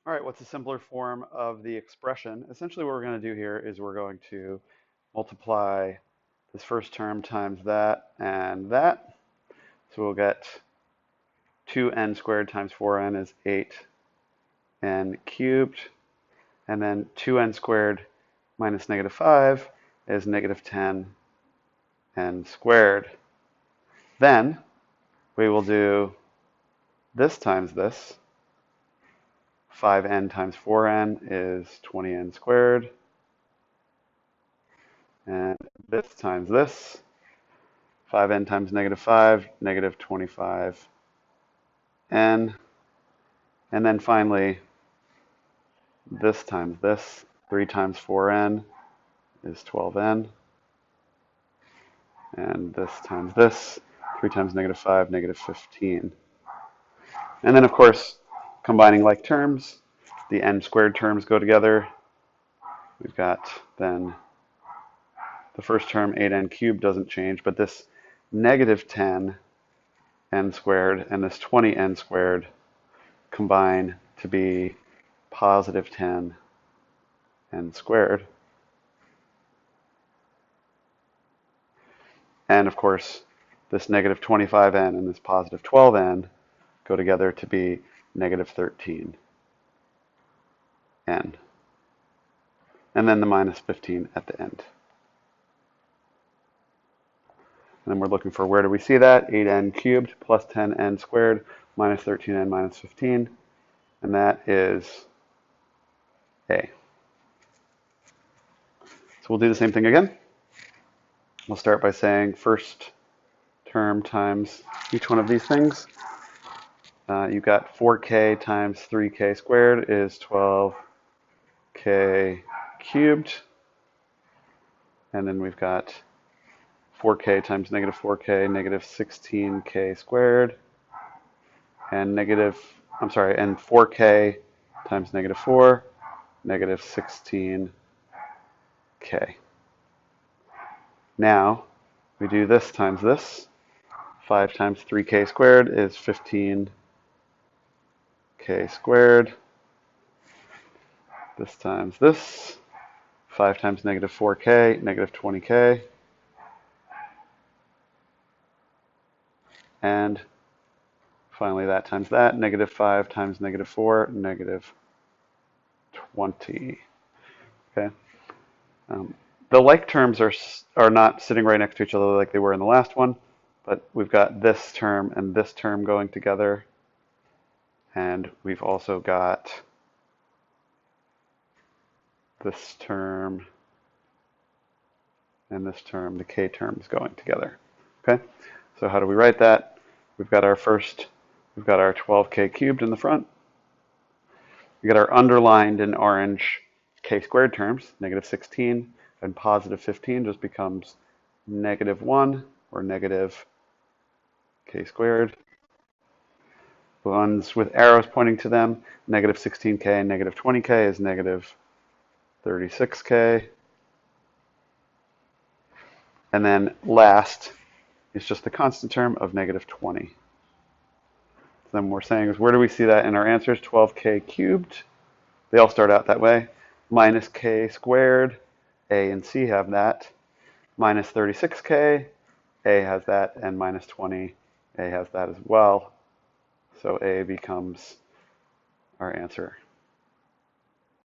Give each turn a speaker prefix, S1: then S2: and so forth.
S1: All right, what's a simpler form of the expression? Essentially what we're going to do here is we're going to multiply this first term times that and that. So we'll get 2n squared times 4n is 8n cubed. And then 2n squared minus negative 5 is negative 10n squared. Then we will do this times this. 5n times 4n is 20n squared. And this times this. 5n times negative 5, negative 25n. And then finally, this times this. 3 times 4n is 12n. And this times this. 3 times negative 5, negative 15. And then, of course, combining like terms, the n squared terms go together. We've got then the first term, 8n cubed, doesn't change, but this negative 10n squared and this 20n squared combine to be positive 10n squared. And of course, this negative 25n and this positive 12n go together to be negative 13n. And then the minus 15 at the end. And then we're looking for, where do we see that? 8n cubed plus 10n squared minus 13n minus 15. And that is A. So we'll do the same thing again. We'll start by saying first term times each one of these things. You've got 4k times 3k squared is 12k cubed. And then we've got 4k times negative 4k, negative 16k squared. And and 4k times negative 4, negative 16k. Now, we do this times this. 5 times 3k squared is 15k squared. This times this. 5 times negative 4k, negative 20k. And finally, that times that. Negative 5 times negative 4, negative 20. Okay. The like terms are not sitting right next to each other like they were in the last one, but we've got this term and this term going together. And we've also got this term and this term, the k terms going together. Okay, so how do we write that? We've got our 12k cubed in the front. We got our underlined in orange k squared terms, negative 16 and positive 15 just becomes negative 1 or negative k squared. The ones with arrows pointing to them, negative 16k and negative 20k is negative 36k. And then last is just the constant term of negative 20. So then what we're saying is, where do we see that in our answers? 12k cubed. They all start out that way. Minus k squared. A and C have that. Minus 36k. A has that. And minus 20. A has that as well. So A becomes our answer.